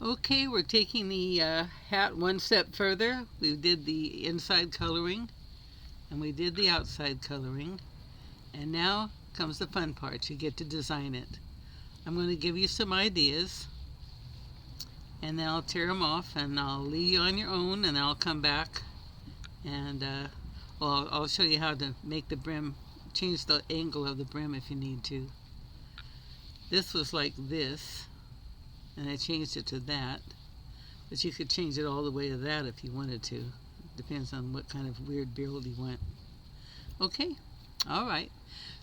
Okay, we're taking the hat one step further. We did the inside coloring and we did the outside coloring. And now comes the fun part. You get to design it. I'm going to give you some ideas and then I'll tear them off and I'll leave you on your own and I'll come back and I'll show you how to make the brim, change the angle of the brim if you need to. This was like this and I changed it to that, but you could change it all the way to that if you wanted to. Depends on what kind of weird build you want. Okay, all right.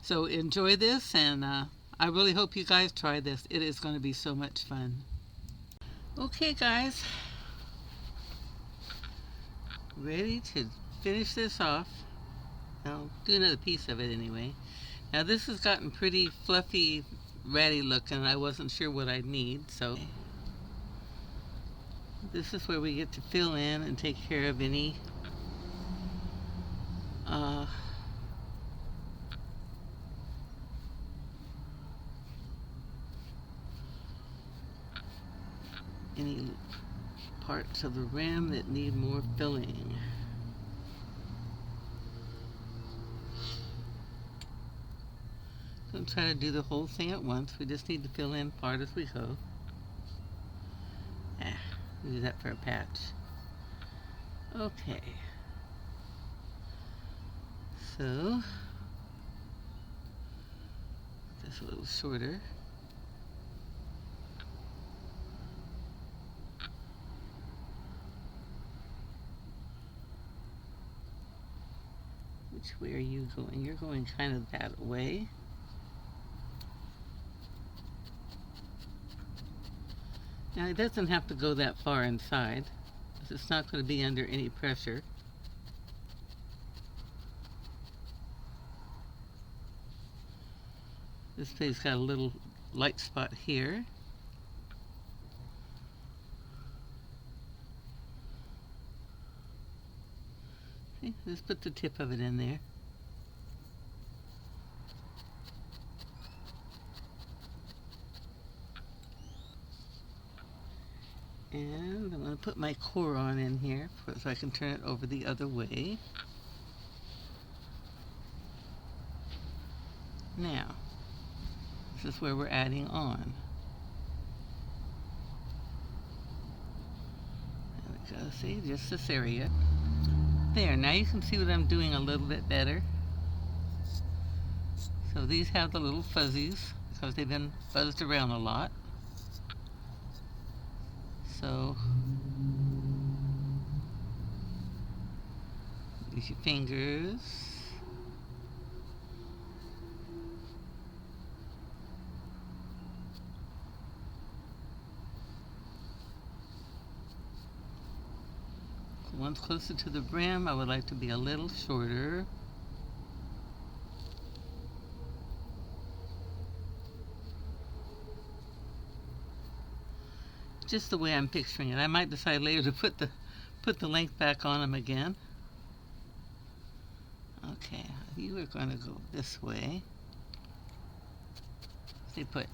So enjoy this, and I really hope you guys try this. It is going to be so much fun. Okay, guys, ready to finish this off. I'll do another piece of it anyway. Now this has gotten pretty fluffy, ratty looking. I wasn't sure what I'd need, so this is where we get to fill in and take care of any any parts of the rim that need more filling. Don't try to do the whole thing at once. We just need to fill in part as we go. Do that for a patch. Okay. So, this a little shorter. Which way are you going? You're going kind of that way. Now it doesn't have to go that far inside, because it's not going to be under any pressure. This thing's got a little light spot here. Okay, let's put the tip of it in there. And I'm going to put my core on in here so I can turn it over the other way. Now, this is where we're adding on. There we go, see, just this area. There, now you can see what I'm doing a little bit better. So these have the little fuzzies because they've been fuzzed around a lot. So use your fingers. The ones closer to the brim, I would like to be a little shorter. Just the way I'm picturing it. I might decide later to put the length back on them again. Okay, you are going to go this way. Stay put.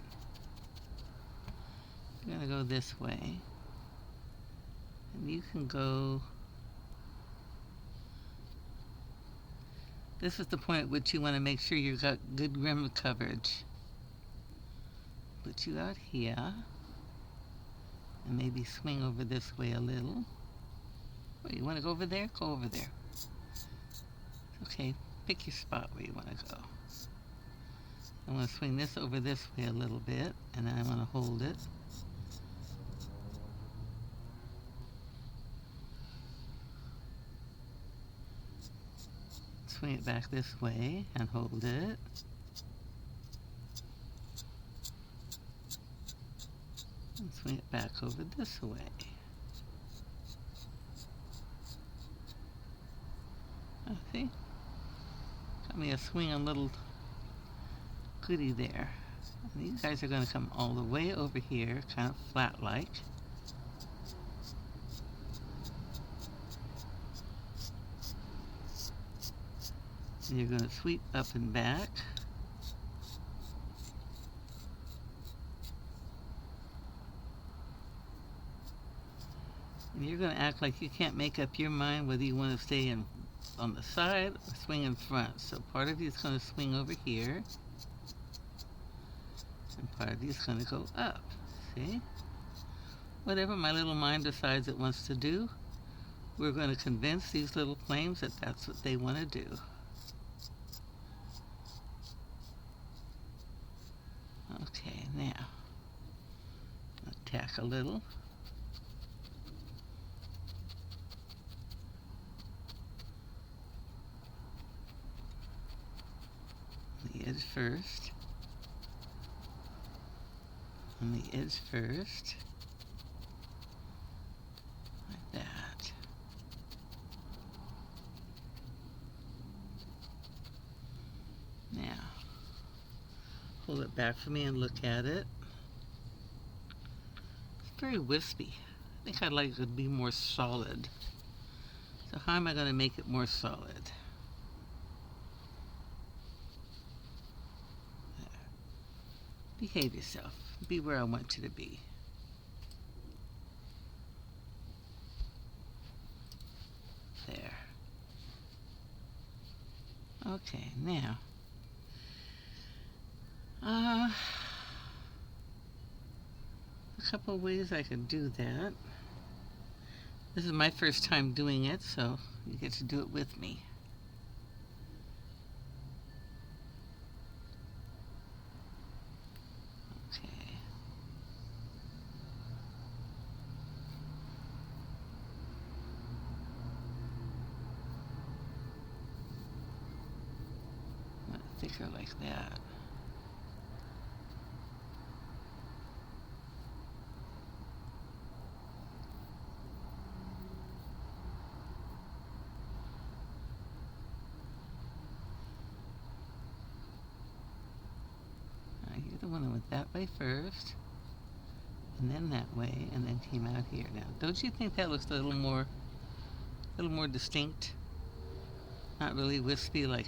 You're going to go this way. And you can go... This is the point at which you want to make sure you've got good rim coverage. Put you out here. And maybe swing over this way a little. Oh, you want to go over there? Go over there. Okay, pick your spot where you want to go. I want to swing this over this way a little bit, and then I want to hold it. Swing it back this way and hold it. And swing it back over this way. See? Got me a swinging little goodie there. And these guys are going to come all the way over here, kind of flat-like. And you're going to sweep up and back. And you're going to act like you can't make up your mind whether you want to stay in on the side or swing in front. So part of you is going to swing over here, and part of you is going to go up. See? Whatever my little mind decides it wants to do, we're going to convince these little flames that that's what they want to do. Okay, now, tack a little. The edge first. On the edge first. Like that. Now, hold it back for me and look at it. It's very wispy. I think I'd like it to be more solid. So how am I going to make it more solid? There. Behave yourself. Be where I want you to be. There. Okay, now. A couple of ways I could do that. This is my first time doing it, so you get to do it with me. Okay. Thicker like that. You're the one that went that way first, and then that way, and then came out here. Now, don't you think that looks a little more distinct? Not really wispy like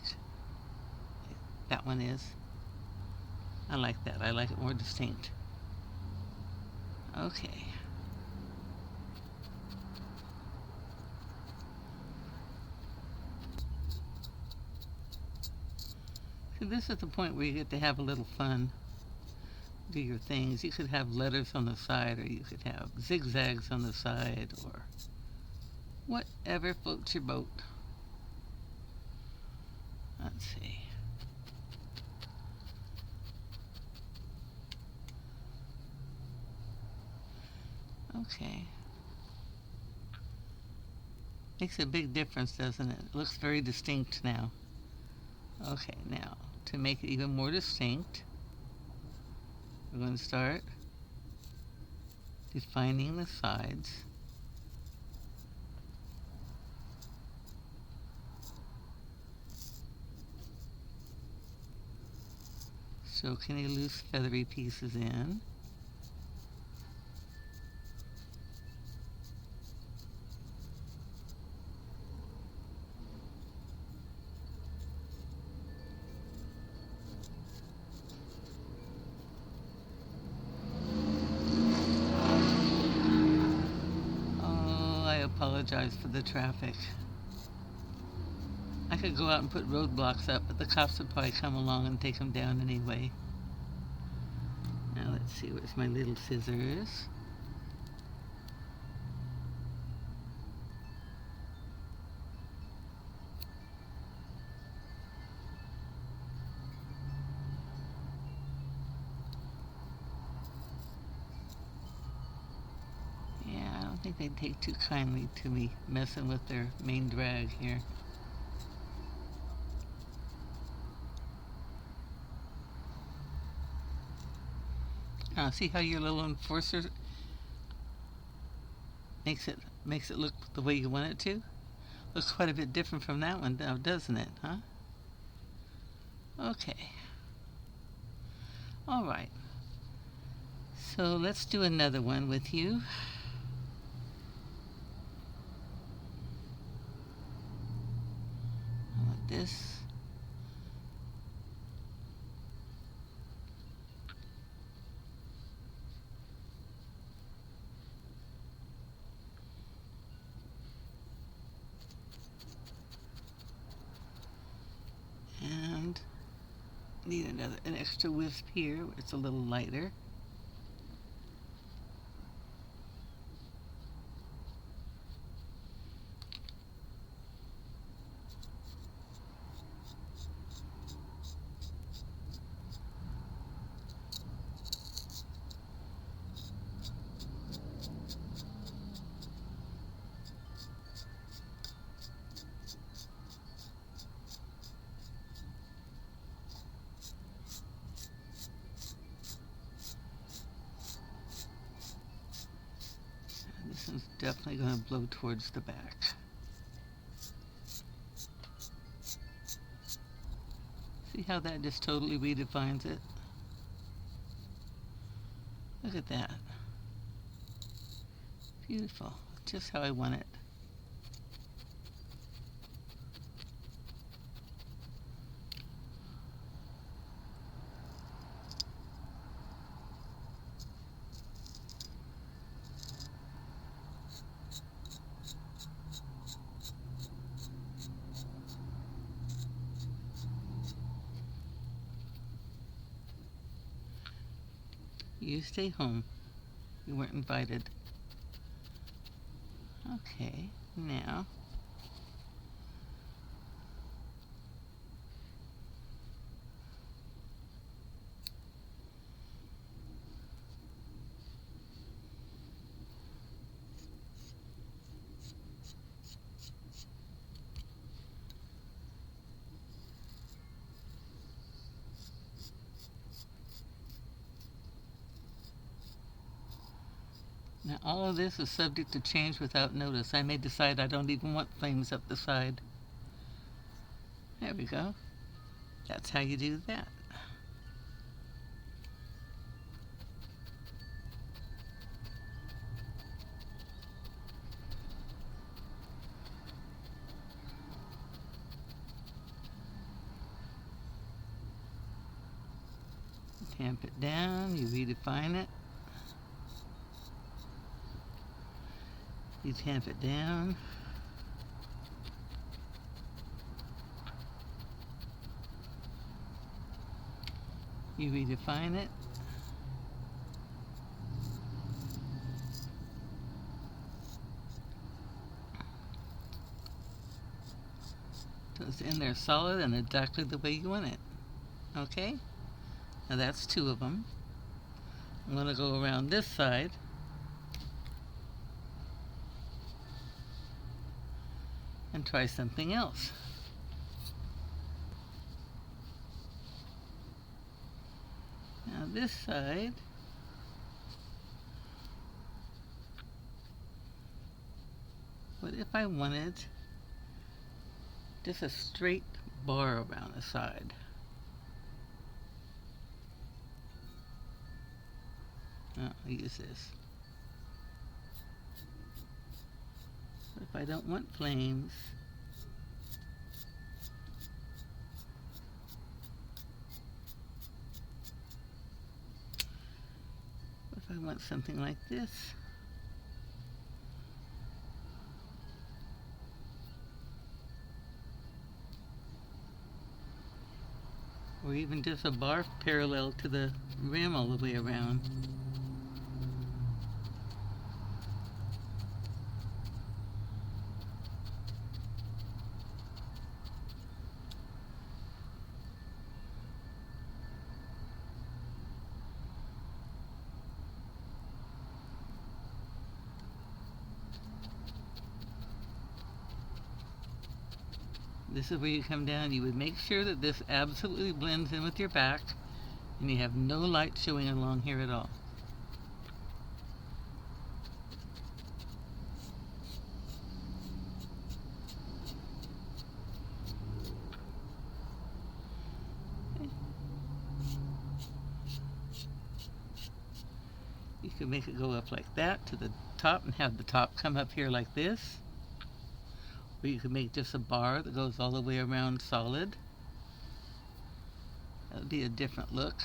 that one is. I like that. I like it more distinct. Okay. So this is the point where you get to have a little fun. Do your things. You could have letters on the side, or you could have zigzags on the side, or whatever floats your boat. Let's see. Okay. Makes a big difference, doesn't it? It looks very distinct now. Okay, now, to make it even more distinct, we're going to start defining the sides. Soak any loose feathery pieces in. I apologize for the traffic. I could go out and put roadblocks up, but the cops would probably come along and take them down anyway. Now let's see, where's my little scissors? I think they'd take too kindly to me messing with their main drag here. See how your little enforcer makes it look the way you want it to? Looks quite a bit different from that one now, doesn't it, huh? Okay. All right. So let's do another one with you. Like this. Need an extra wisp here where it's a little lighter. This is definitely going to blow towards the back. See how that just totally redefines it? Look at that. Beautiful. Just how I want it. You stay home. You weren't invited. Okay, now all of this is subject to change without notice. I may decide I don't even want flames up the side. There we go. That's how you do that. Tamp it down, you redefine it. You tamp it down. You redefine it. So it's in there solid and exactly the way you want it. Okay? Now that's two of them. I'm going to go around this side. And try something else. Now this side, what if I wanted just a straight bar around the side? I'll use this. If I don't want flames, if I want something like this, or even just a bar parallel to the rim all the way around. This is where you come down. You would make sure that this absolutely blends in with your back and you have no light showing along here at all. Okay. You can make it go up like that to the top and have the top come up here like this. Or you could make just a bar that goes all the way around solid. That would be a different look.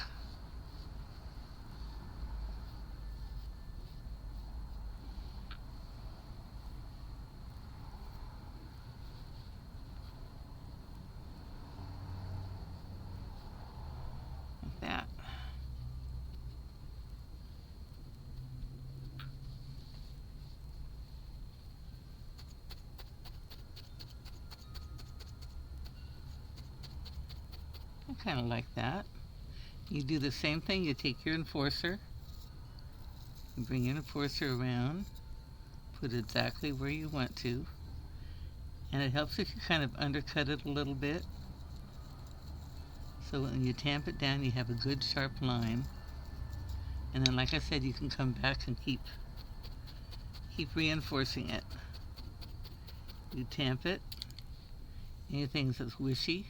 kind of like that. You do the same thing. You take your enforcer, you bring your enforcer around, put it exactly where you want to, and it helps if you kind of undercut it a little bit. So when you tamp it down, you have a good sharp line. And then, like I said, you can come back and keep reinforcing it. You tamp it. Anything that's wishy,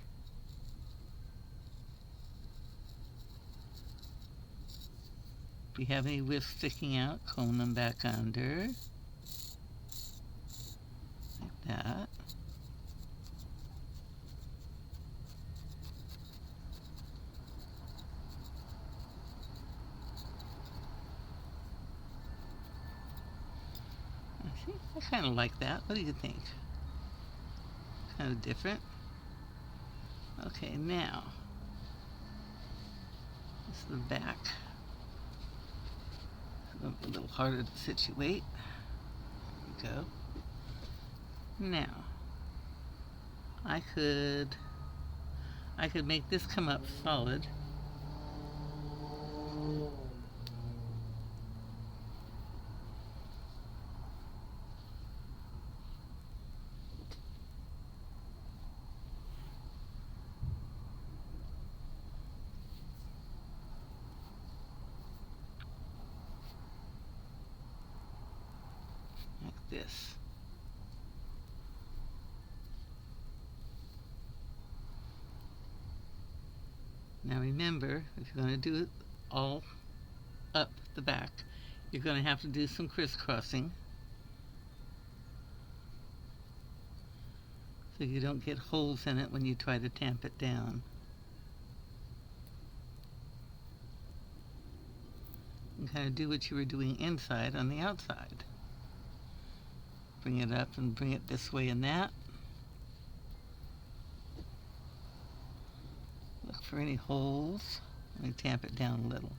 if you have any wisps sticking out, comb them back under, like that. See, I kind of like that. What do you think? Kind of different. Okay, now this is the back. It's going to be a little harder to situate. There we go. Now, I could make this come up solid. Like this. Now remember, if you're going to do it all up the back, you're going to have to do some crisscrossing so you don't get holes in it when you try to tamp it down. And kind of do what you were doing inside on the outside. Bring it up and bring it this way and that. Look for any holes. Let me tamp it down a little.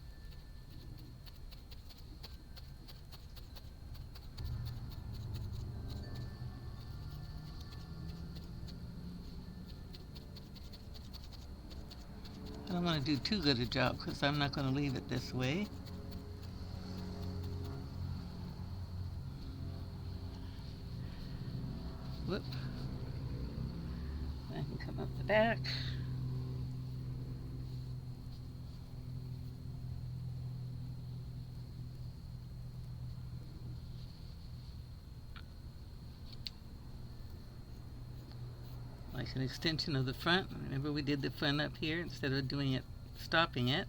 I don't want to do too good a job because I'm not going to leave it this way. Whoop. I can come up the back. Like an extension of the front. Remember we did the front up here instead of doing it, stopping it.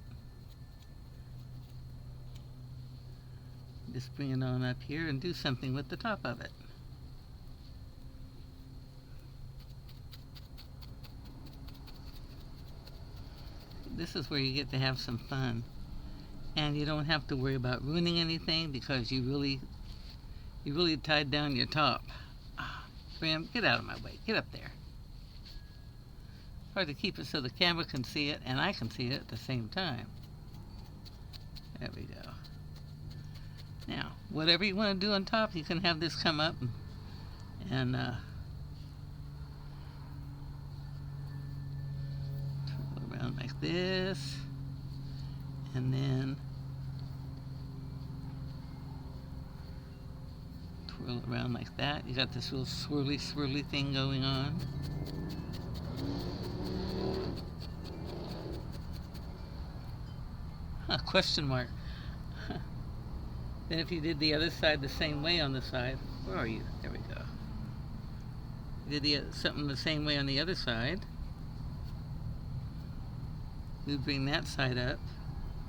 Just bring it on up here and do something with the top of it. This is where you get to have some fun. And you don't have to worry about ruining anything because you really tied down your top. Bram, get out of my way. Get up there. Hard to keep it so the camera can see it and I can see it at the same time. There we go. Now, whatever you want to do on top, you can have this come up and twirl around like this, and then twirl around like that. You got this little swirly thing going on. Question mark. Then if you did the other side the same way on the side, where are you? There we go. You did something the same way on the other side. We bring that side up,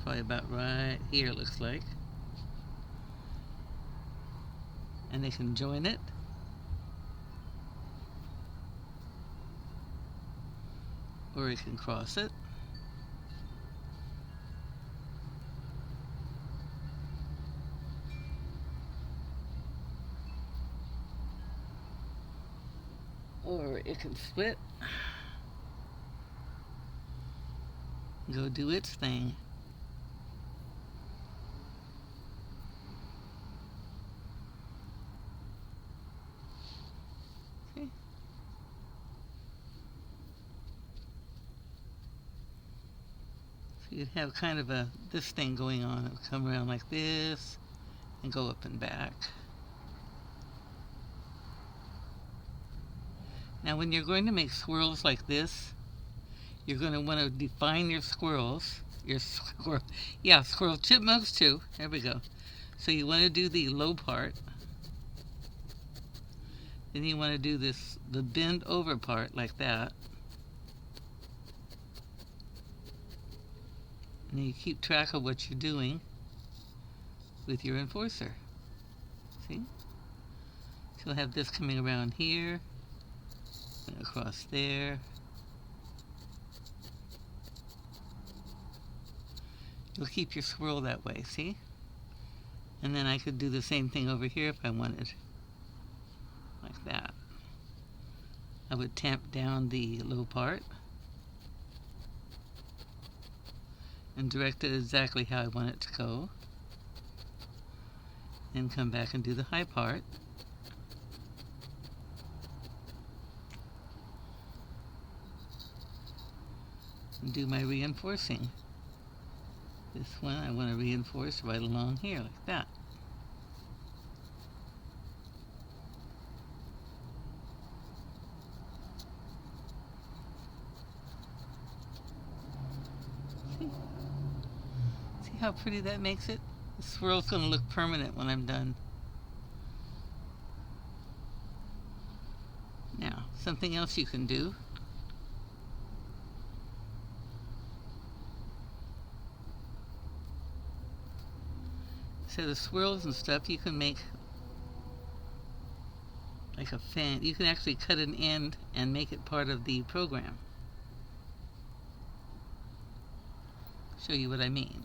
probably about right here it looks like. And they can join it. Or you can cross it. Or it can split. Go do its thing. Okay. you'd have kind of this thing going on. It would come around like this and go up and back. Now when you're going to make swirls like this, you're going to want to define your squirrels. Squirrel chipmunks too. There we go. So you want to do the low part. Then you want to do the bend over part like that. And you keep track of what you're doing with your enforcer. See? So you'll have this coming around here, and across there. You'll keep your swirl that way, see? And then I could do the same thing over here if I wanted. Like that. I would tamp down the low part and direct it exactly how I want it to go. Then come back and do the high part. And do my reinforcing. This one I want to reinforce right along here, like that. See how pretty that makes it? The swirl's going to look permanent when I'm done. Now, something else you can do. So the swirls and stuff you can make like a fan. You can actually cut an end and make it part of the program. Show you what I mean.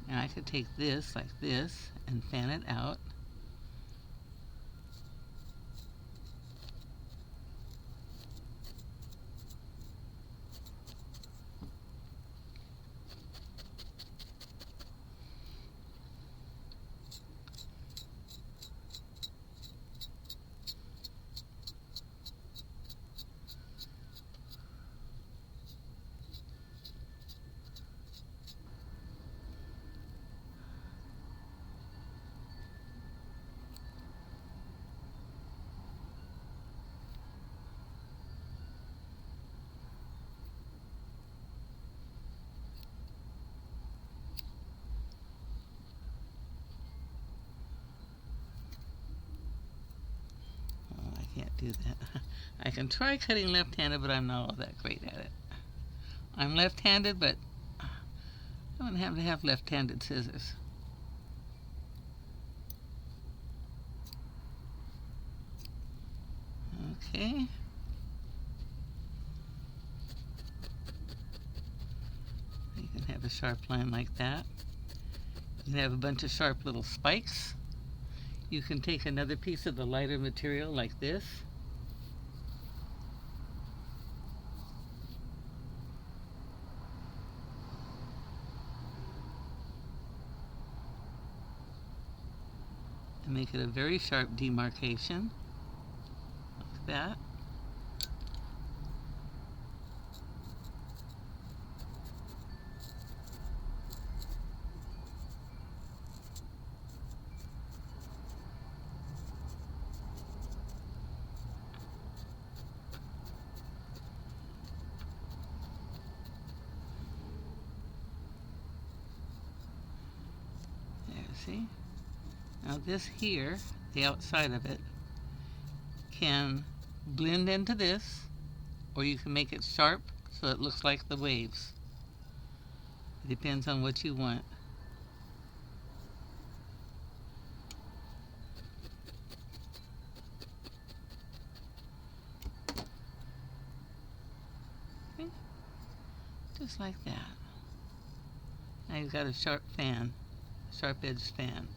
Now I could take this like this and fan it out. Can't do that. I can try cutting left-handed, but I'm not all that great at it. I'm left-handed, but I don't have to have left-handed scissors. Okay. You can have a sharp line like that. You can have a bunch of sharp little spikes. You can take another piece of the lighter material like this. And make it a very sharp demarcation, like that. See? Now this here, the outside of it, can blend into this, or you can make it sharp so it looks like the waves. It depends on what you want. Okay. Just like that. Now you've got a sharp fan. Sharp-edged fan.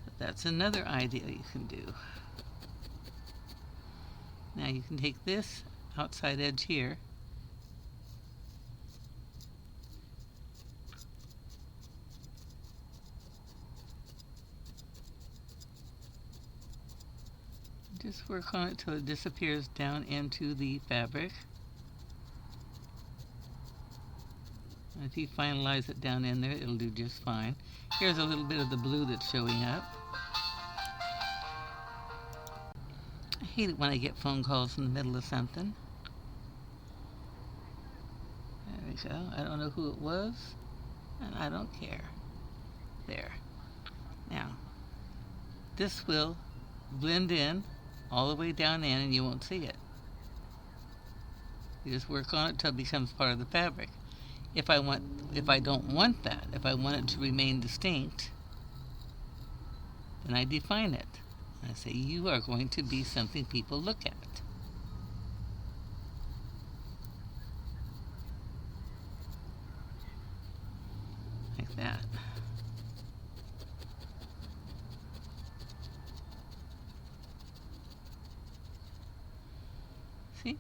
But that's another idea you can do. Now you can take this outside edge here, just work on it till it disappears down into the fabric. And if you finalize it down in there, it'll do just fine. Here's a little bit of the blue that's showing up. I hate it when I get phone calls in the middle of something. There we go. I don't know who it was, and I don't care. There. Now, this will blend in all the way down in, and you won't see it. You just work on it till it becomes part of the fabric. If I don't want that, if I want it to remain distinct, then I define it. I say, you are going to be something people look at. Like that. See?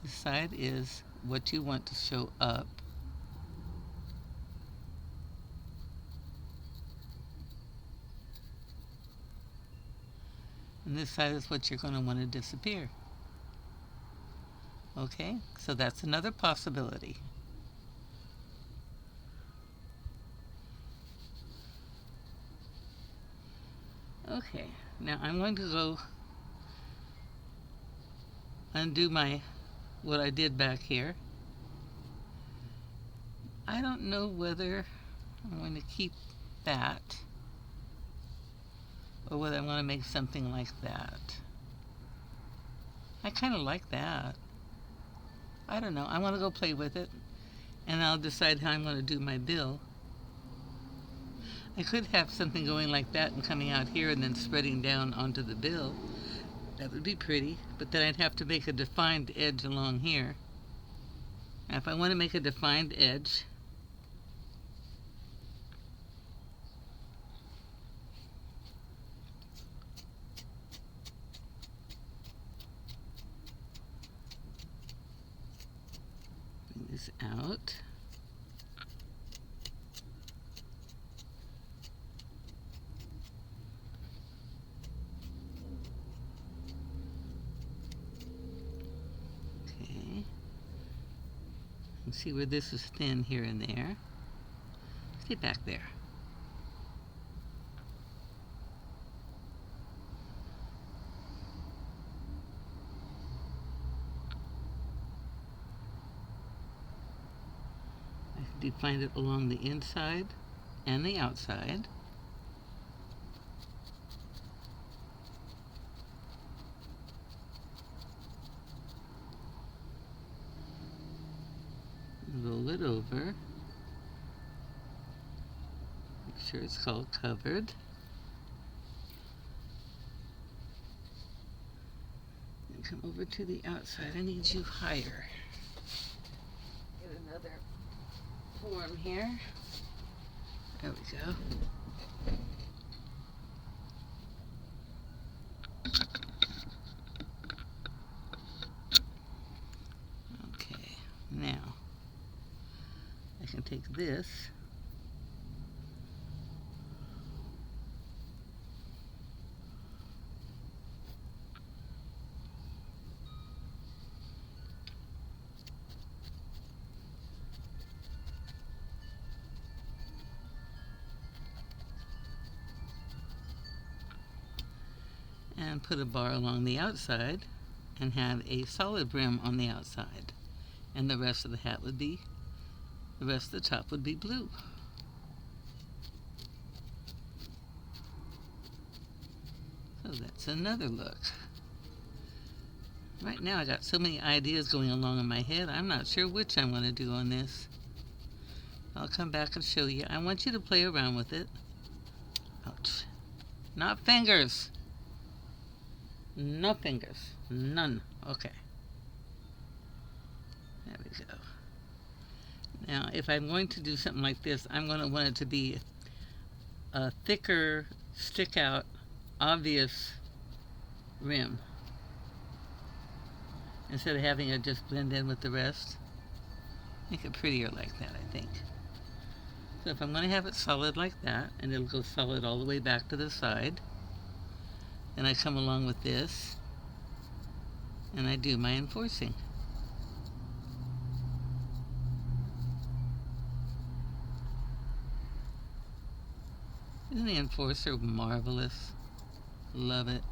This side is what you want to show up. And this side is what you're going to want to disappear. Okay, so that's another possibility. Okay, now I'm going to go undo what I did back here. I don't know whether I'm going to keep that or whether I'm going to make something like that. I kind of like that. I don't know. I want to go play with it, and I'll decide how I'm going to do my bill. I could have something going like that and coming out here and then spreading down onto the bill. That would be pretty, but then I'd have to make a defined edge along here. Now, if I want to make a defined edge, bring this out. See where this is thin here and there. Stay back there. I can define it along the inside and the outside. Roll it over. Make sure it's all covered. And come over to the outside. I need you higher. Get another form here. There we go. Okay, now I can take this and put a bar along the outside and have a solid brim on the outside, and the rest of the hat would be the rest of the top would be blue. So that's another look. Right now I got so many ideas going along in my head, I'm not sure which I'm going to do on this. I'll come back and show you. I want you to play around with it. Ouch. Not fingers. No fingers. None. Okay. There we go. Now, if I'm going to do something like this, I'm going to want it to be a thicker, stick-out, obvious rim. instead of having it just blend in with the rest. Make it prettier like that, I think. So if I'm going to have it solid like that, and it'll go solid all the way back to the side, then I come along with this, and I do my enforcing. Isn't the enforcer marvelous? Love it.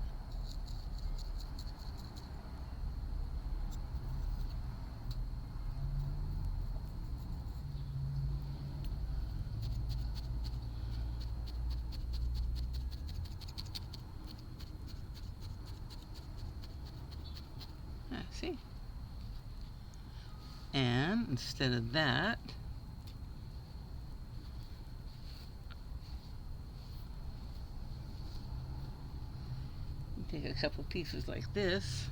See? And instead of that, take a couple pieces like this,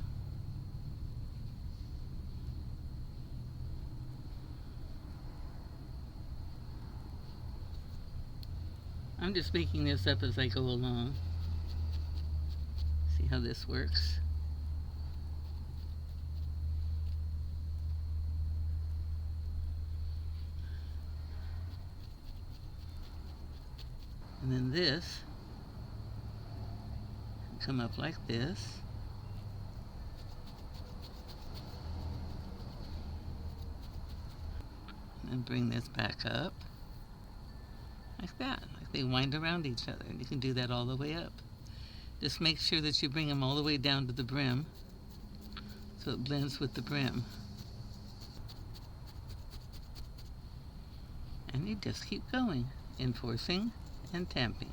I'm just making this up as I go along. See how this works? And then this come up like this. And bring this back up like that, like they wind around each other. And you can do that all the way up. Just make sure that you bring them all the way down to the brim so it blends with the brim. And you just keep going, enforcing and tamping.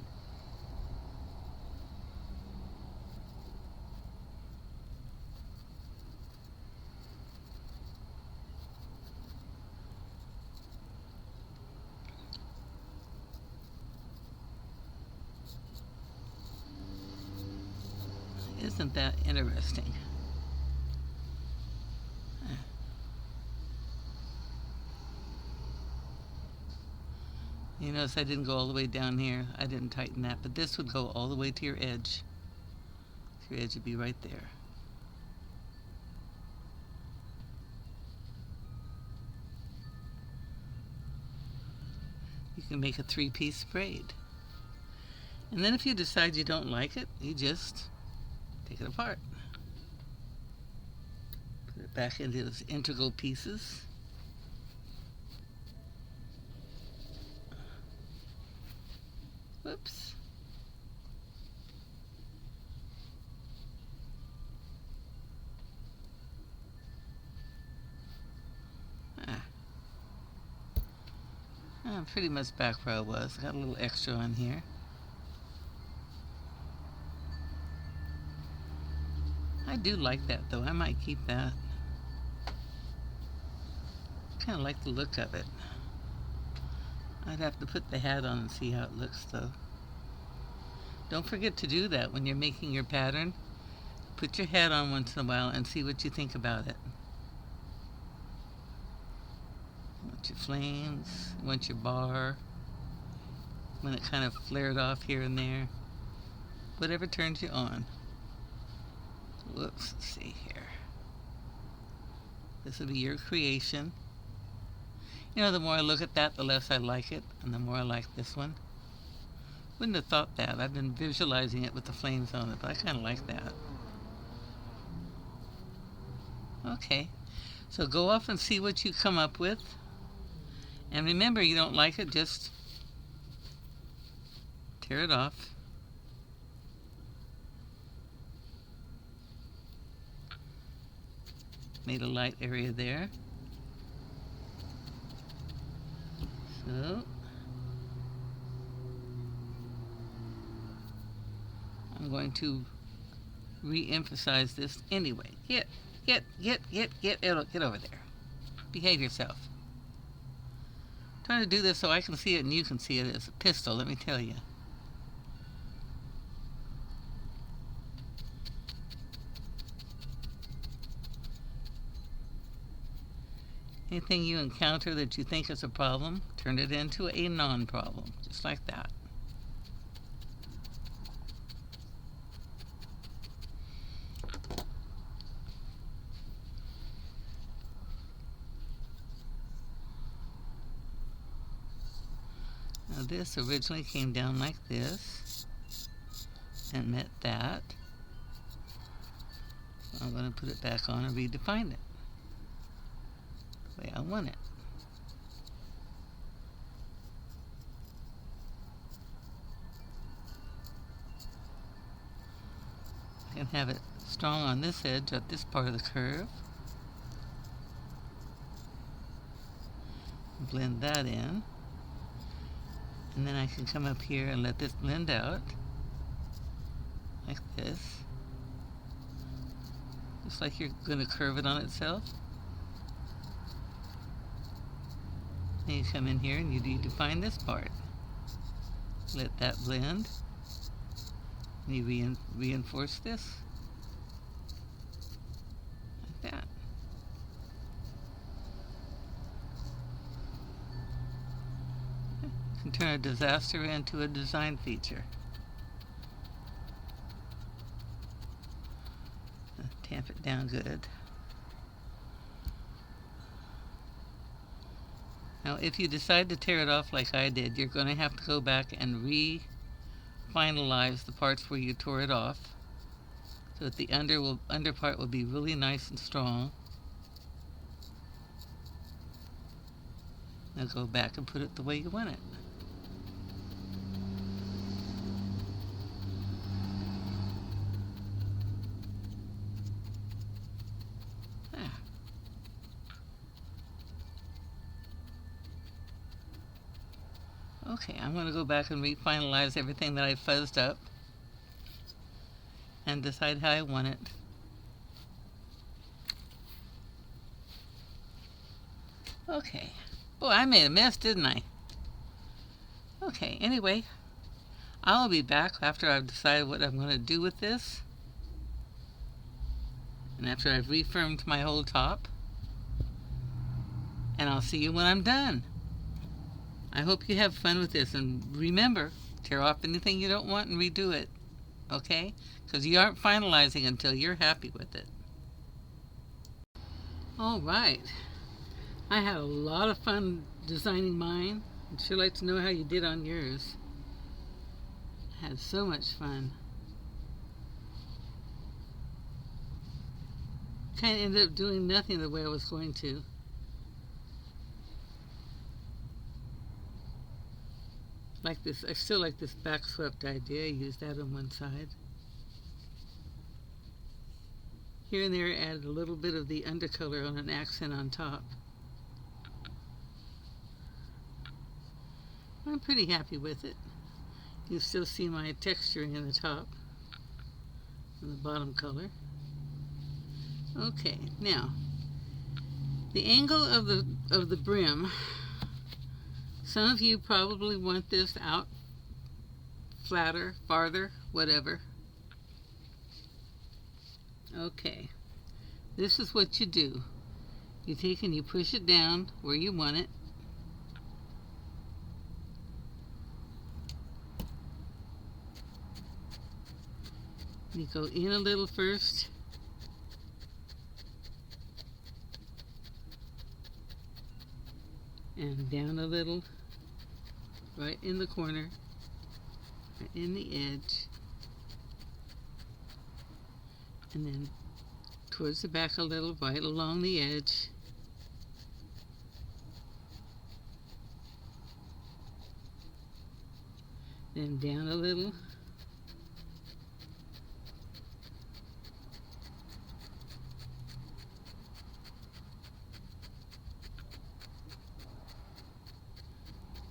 Isn't that interesting? You notice I didn't go all the way down here. I didn't tighten that, but this would go all the way to your edge. Your edge would be right there. You can make a 3-piece braid. And then if you decide you don't like it, you just take it apart. Put it back into its integral pieces. Whoops. I'm pretty much back where I was. Got a little extra on here. I do like that though. I might keep that. Kind of like the look of it. I'd have to put the hat on and see how it looks though. Don't forget to do that when you're making your pattern. Put your hat on once in a while and see what you think about it. You want your flames, you want your bar, when it kind of flared off here and there. Whatever turns you on. Whoops, let's see here. This will be your creation. You know, the more I look at that, the less I like it, and the more I like this one. Wouldn't have thought that. I've been visualizing it with the flames on it, but I kind of like that. Okay, so go off and see what you come up with. And remember, you don't like it, just tear it off. Made a light area there. So I'm going to re-emphasize this anyway. Get over there. Behave yourself. I'm trying to do this so I can see it and you can see it. It's a pistol, let me tell you. Anything you encounter that you think is a problem, turn it into a non-problem, just like that. Now this originally came down like this and met that. I'm going to put it back on and redefine it the way I want it. I can have it strong on this edge at this part of the curve. Blend that in. And then I can come up here and let this blend out like this. Just like you're going to curve it on itself. Then you come in here and you redefine this part. Let that blend. And you reinforce this. Like that. You can turn a disaster into a design feature. Tamp it down good. Now if you decide to tear it off like I did, you're going to have to go back and finalize the parts where you tore it off so that the under part will be really nice and strong. Now go back and put it the way you want it. Okay, I'm going to go back and refinalize everything that I fuzzed up and decide how I want it. Okay. Boy, I made a mess, didn't I? Okay, anyway, I'll be back after I've decided what I'm going to do with this and after I've reaffirmed my whole top, and I'll see you when I'm done. I hope you have fun with this, and remember, tear off anything you don't want and redo it, okay? Because you aren't finalizing until you're happy with it. All right. I had a lot of fun designing mine. I'd sure like to know how you did on yours. I had so much fun. Kind of ended up doing nothing the way I was going to. Like this, I still like this back swept idea. I used that on one side. Here and there, added a little bit of the undercolor on an accent on top. I'm pretty happy with it. You still see my texturing in the top and the bottom color. Okay, now the angle of the brim. Some of you probably want this out flatter, farther, whatever. Okay, this is what you do. You take and you push it down where you want it. You go in a little first. And down a little. Right in the corner, right in the edge, and then towards the back a little, right along the edge, then down a little,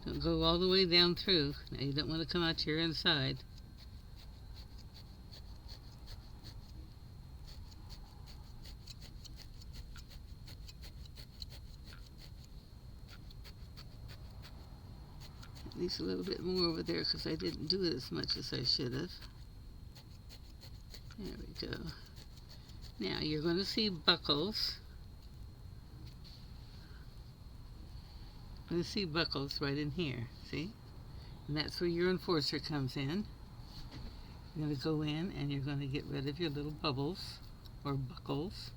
don't go all the way down through. Now you don't want to come out to your inside. At least a little bit more over there because I didn't do it as much as I should have. There we go. Now you're going to see buckles. You see buckles right in here, see? And that's where your enforcer comes in. You're going to go in and you're going to get rid of your little bubbles or buckles.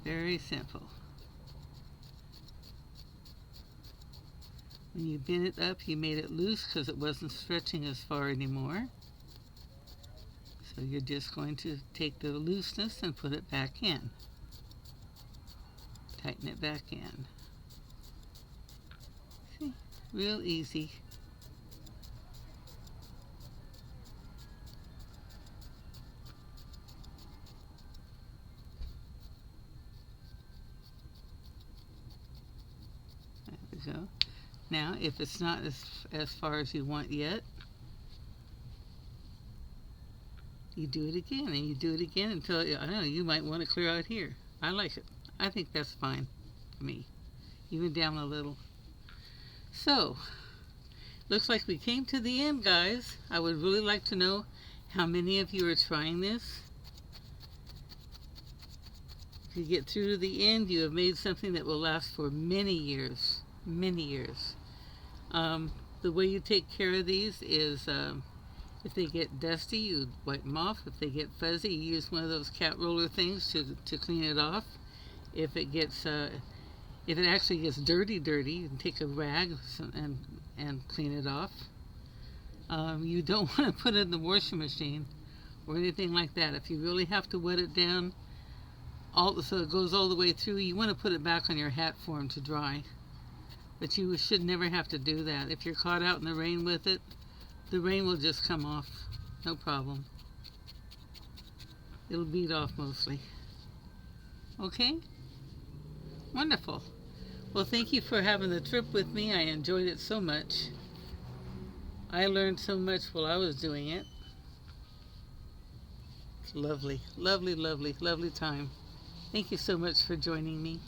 Very simple. When you bent it up, you made it loose because it wasn't stretching as far anymore. So you're just going to take the looseness and put it back in. Tighten it back in. See? Real easy. There we go. Now, if it's not as far as you want yet, you do it again, and you do it again until, I don't know, you might want to clear out here. I like it. I think that's fine for me. Even down a little. So, looks like we came to the end, guys. I would really like to know how many of you are trying this. If you get through to the end, you have made something that will last for many years. Many years. The way you take care of these is if they get dusty, you wipe them off. If they get fuzzy, you use one of those cat roller things to clean it off. If it actually gets dirty, you can take a rag and clean it off. You don't want to put it in the washing machine or anything like that. If you really have to wet it down, so it goes all the way through, you want to put it back on your hat form to dry. But you should never have to do that. If you're caught out in the rain with it, the rain will just come off. No problem. It'll bead off mostly. Okay? Wonderful. Well, thank you for having the trip with me. I enjoyed it so much. I learned so much while I was doing it. It's lovely, lovely, lovely, lovely time. Thank you so much for joining me.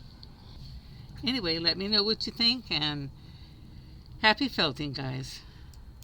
Anyway, let me know what you think, and happy felting, guys.